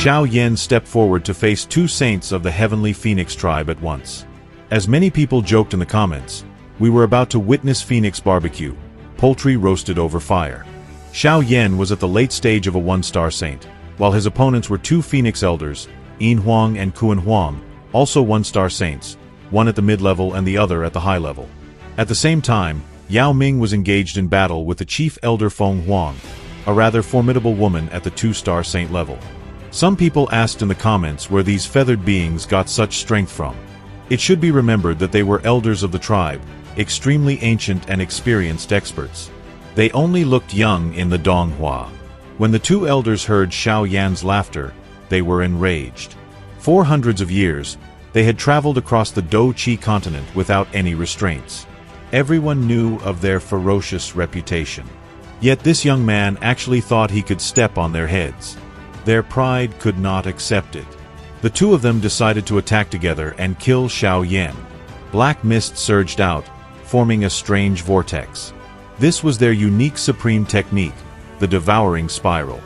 Xiao Yan stepped forward to face two saints of the Heavenly Phoenix tribe at once. As many people joked in the comments, we were about to witness Phoenix barbecue, poultry roasted over fire. Xiao Yan was at the late stage of a one-star saint, while his opponents were two Phoenix elders, Feng Huang and Feng Huang, also one-star saints, one at the mid-level and the other at the high level. At the same time, Yao Ming was engaged in battle with the chief elder Feng Huang, a rather formidable woman at the two-star saint level. Some people asked in the comments where these feathered beings got such strength from. It should be remembered that they were elders of the tribe, extremely ancient and experienced experts. They only looked young in the Donghua. When the two elders heard Xiao Yan's laughter, they were enraged. For hundreds of years, they had traveled across the Dou-Chi continent without any restraints. Everyone knew of their ferocious reputation. Yet this young man actually thought he could step on their heads. Their pride could not accept it. The two of them decided to attack together and kill Xiao Yan. Black mist surged out, forming a strange vortex. This was their unique supreme technique, the devouring spiral.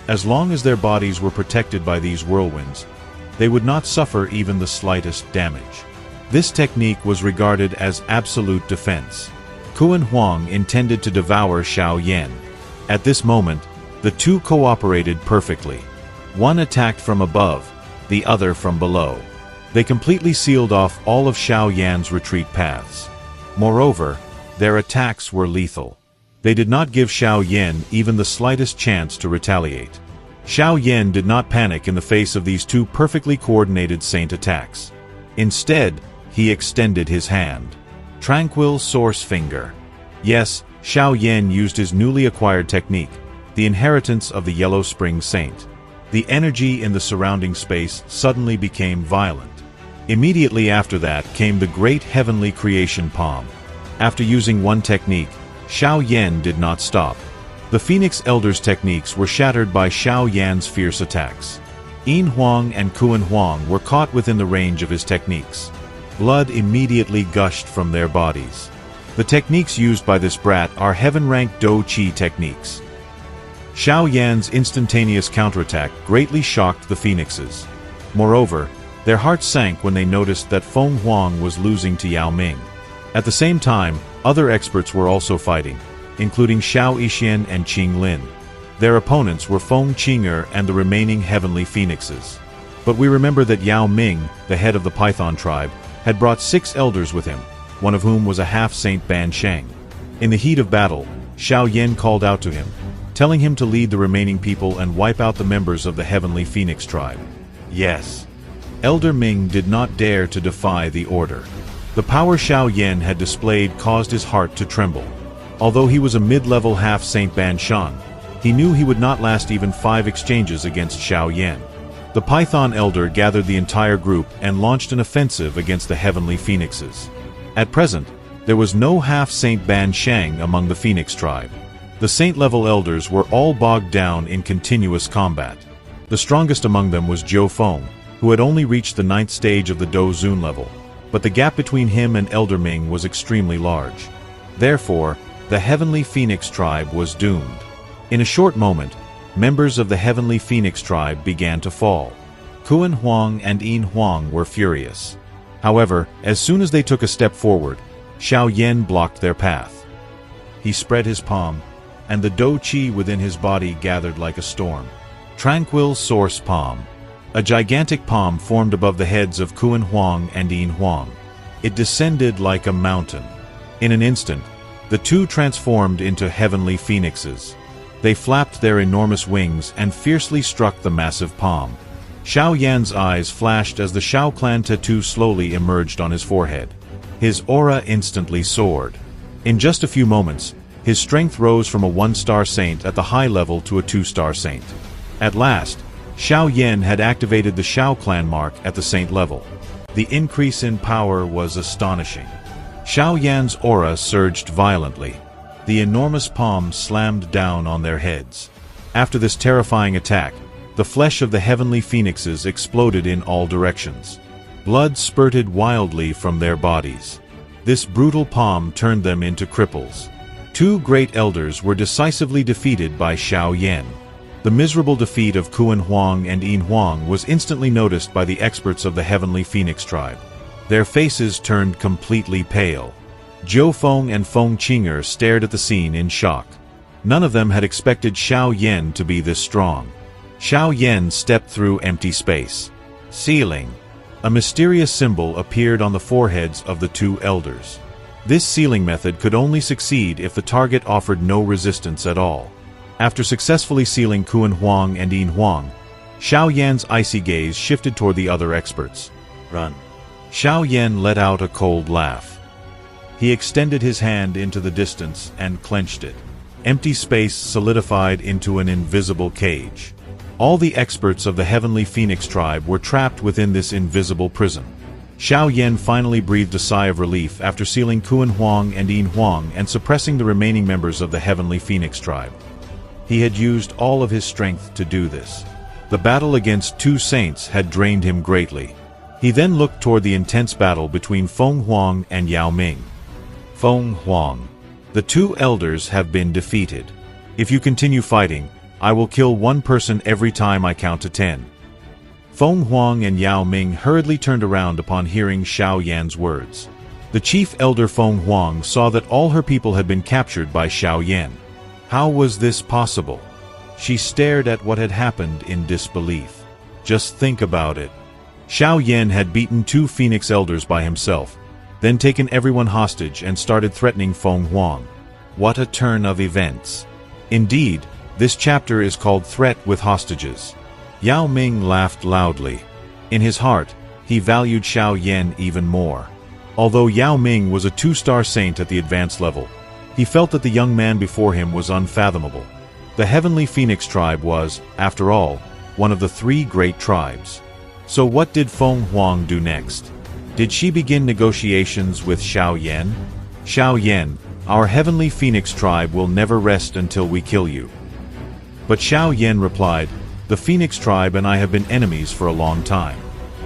As long as their bodies were protected by these whirlwinds, they would not suffer even the slightest damage. This technique was regarded as absolute defense. Feng Huang intended to devour Xiao Yan. At this moment, the two cooperated perfectly. One attacked from above, the other from below. They completely sealed off all of Xiao Yan's retreat paths. Moreover, their attacks were lethal. They did not give Xiao Yan even the slightest chance to retaliate. Xiao Yan did not panic in the face of these two perfectly coordinated saint attacks. Instead, he extended his hand. Tranquil Source Finger. Yes, Xiao Yan used his newly acquired technique, the inheritance of the Yellow Spring Saint. The energy in the surrounding space suddenly became violent. Immediately after that came the Great Heavenly Creation Palm. After using one technique, Xiao Yan did not stop. The Phoenix Elders' techniques were shattered by Xiao Yan's fierce attacks. Feng Huang and Feng Huang were caught within the range of his techniques. Blood immediately gushed from their bodies. The techniques used by this brat are heaven-rank Dou-Chi techniques. Xiao Yan's instantaneous counterattack greatly shocked the Phoenixes. Moreover, their hearts sank when they noticed that Feng Huang was losing to Yao Ming. At the same time, other experts were also fighting, including Xiao Yixian and Qing Lin. Their opponents were Feng Qinger and the remaining heavenly phoenixes. But we remember that Yao Ming, the head of the Python tribe, had brought 6 elders with him, one of whom was a half-saint Ban Sheng. In the heat of battle, Xiao Yan called out to him, telling him to lead the remaining people and wipe out the members of the heavenly phoenix tribe. Yes. Elder Ming did not dare to defy the order. The power Xiao Yan had displayed caused his heart to tremble. Although he was a mid-level half-saint Ban Sheng, he knew he would not last even 5 exchanges against Xiao Yan. The Python Elder gathered the entire group and launched an offensive against the heavenly phoenixes. At present, there was no half-saint Ban Sheng among the Phoenix tribe. The saint-level elders were all bogged down in continuous combat. The strongest among them was Zhou Feng, who had only reached the 9th stage of the Dou Zun level, but the gap between him and Elder Ming was extremely large. Therefore, the heavenly Phoenix tribe was doomed. In a short moment, members of the heavenly Phoenix tribe began to fall. Feng Huang and Feng Huang were furious. However, as soon as they took a step forward, Xiao Yan blocked their path. He spread his palm, and the Dou-Chi within his body gathered like a storm. Tranquil Source Palm. A gigantic palm formed above the heads of Feng Huang and Feng Huang. It descended like a mountain. In an instant, the two transformed into heavenly phoenixes. They flapped their enormous wings and fiercely struck the massive palm. Xiao Yan's eyes flashed as the Xiao clan tattoo slowly emerged on his forehead. His aura instantly soared. In just a few moments, his strength rose from a 1-star saint at the high level to a 2-star saint. At last, Xiao Yan had activated the Xiao clan mark at the saint level. The increase in power was astonishing. Xiao Yan's aura surged violently. The enormous palm slammed down on their heads. After this terrifying attack, the flesh of the heavenly phoenixes exploded in all directions. Blood spurted wildly from their bodies. This brutal palm turned them into cripples. 2 great elders were decisively defeated by Xiao Yan. The miserable defeat of Feng Huang and Feng Huang was instantly noticed by the experts of the Heavenly Phoenix tribe. Their faces turned completely pale. Zhou Feng and Feng Qinger stared at the scene in shock. None of them had expected Xiao Yan to be this strong. Xiao Yan stepped through empty space. Sealing. A mysterious symbol appeared on the foreheads of the two elders. This sealing method could only succeed if the target offered no resistance at all. After successfully sealing Feng Huang and Feng Huang, Xiao Yan's icy gaze shifted toward the other experts. Run. Xiao Yan let out a cold laugh. He extended his hand into the distance and clenched it. Empty space solidified into an invisible cage. All the experts of the Heavenly Phoenix tribe were trapped within this invisible prison. Xiao Yan finally breathed a sigh of relief after sealing Feng Huang and Feng Huang and suppressing the remaining members of the Heavenly Phoenix tribe. He had used all of his strength to do this. The battle against two saints had drained him greatly. He then looked toward the intense battle between Feng Huang and Yao Ming. Feng Huang. The two elders have been defeated. If you continue fighting, I will kill one person every time I count to 10. Feng Huang and Yao Ming hurriedly turned around upon hearing Xiao Yan's words. The chief elder Feng Huang saw that all her people had been captured by Xiao Yan. How was this possible? She stared at what had happened in disbelief. Just think about it. Xiao Yan had beaten two Phoenix elders by himself, then taken everyone hostage and started threatening Feng Huang. What a turn of events. Indeed, this chapter is called Threat with Hostages. Yao Ming laughed loudly. In his heart, he valued Xiao Yan even more. Although Yao Ming was a 2-star saint at the advanced level, he felt that the young man before him was unfathomable. The Heavenly Phoenix tribe was, after all, one of the 3 great tribes. So what did Feng Huang do next? Did she begin negotiations with Xiao Yan? Xiao Yan, our Heavenly Phoenix tribe will never rest until we kill you. But Xiao Yan replied, the Phoenix tribe and I have been enemies for a long time.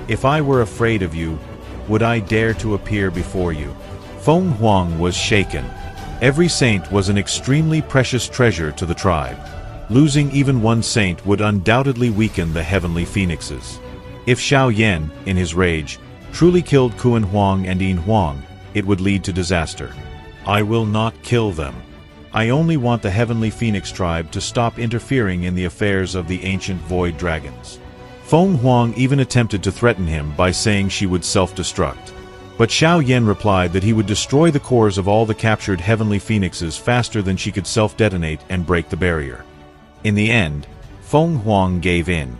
If I were afraid of you, would I dare to appear before you? Feng Huang was shaken. Every saint was an extremely precious treasure to the tribe. Losing even one saint would undoubtedly weaken the Heavenly Phoenixes. If Xiao Yan, in his rage, truly killed Feng Huang and Feng Huang, it would lead to disaster. I will not kill them. I only want the Heavenly Phoenix tribe to stop interfering in the affairs of the ancient void dragons. Feng Huang even attempted to threaten him by saying she would self-destruct. But Xiao Yan replied that he would destroy the cores of all the captured Heavenly Phoenixes faster than she could self-detonate and break the barrier. In the end, Feng Huang gave in.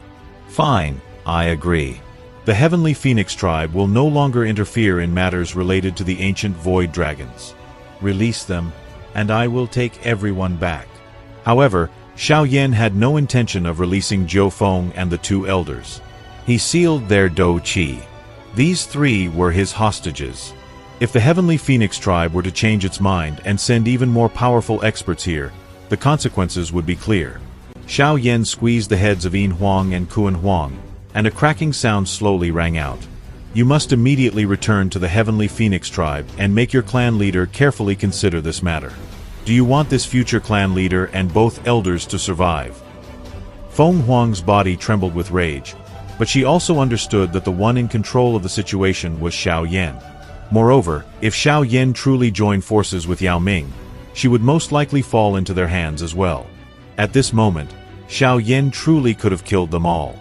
Fine, I agree. The Heavenly Phoenix tribe will no longer interfere in matters related to the ancient void dragons. Release them, and I will take everyone back. However, Xiao Yan had no intention of releasing Zhou Feng and the 2 elders. He sealed their Dou Qi. These 3 were his hostages. If the Heavenly Phoenix tribe were to change its mind and send even more powerful experts here, the consequences would be clear. Xiao Yan squeezed the heads of Feng Huang and Feng Huang, and a cracking sound slowly rang out. You must immediately return to the Heavenly Phoenix tribe and make your clan leader carefully consider this matter. Do you want this future clan leader and both elders to survive? Feng Huang's body trembled with rage, but she also understood that the one in control of the situation was Xiao Yan. Moreover, if Xiao Yan truly joined forces with Yao Ming, she would most likely fall into their hands as well. At this moment, Xiao Yan truly could have killed them all.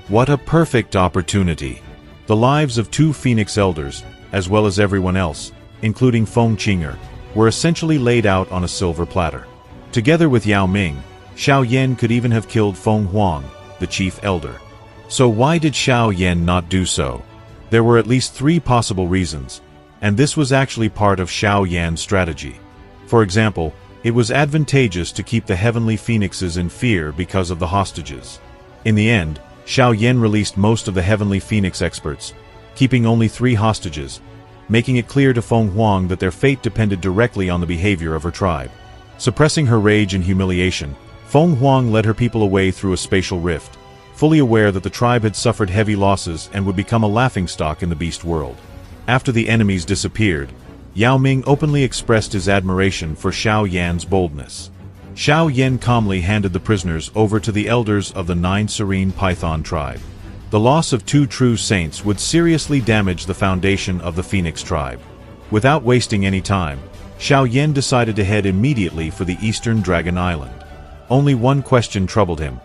What a perfect opportunity! The lives of 2 Phoenix elders, as well as everyone else, including Feng Qinger, were essentially laid out on a silver platter. Together with Yao Ming, Xiao Yan could even have killed Feng Huang, the chief elder. So why did Xiao Yan not do so? There were at least 3 possible reasons, and this was actually part of Xiao Yan's strategy. For example, it was advantageous to keep the Heavenly Phoenixes in fear because of the hostages. In the end, Xiao Yan released most of the Heavenly Phoenix experts, keeping only 3 hostages, making it clear to Feng Huang that their fate depended directly on the behavior of her tribe. Suppressing her rage and humiliation, Feng Huang led her people away through a spatial rift, fully aware that the tribe had suffered heavy losses and would become a laughingstock in the beast world. After the enemies disappeared, Yao Ming openly expressed his admiration for Xiao Yan's boldness. Xiao Yan calmly handed the prisoners over to the elders of the 9 Serene Python tribe. The loss of 2 true saints would seriously damage the foundation of the Phoenix tribe. Without wasting any time, Xiao Yan decided to head immediately for the Eastern Dragon Island. Only one question troubled him.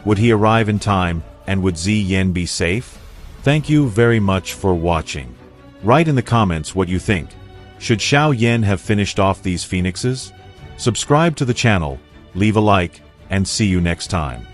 Would he arrive in time, and would Zi Yan be safe? Thank you very much for watching. Write in the comments what you think. Should Xiao Yan have finished off these phoenixes? Subscribe to the channel, leave a like, and see you next time.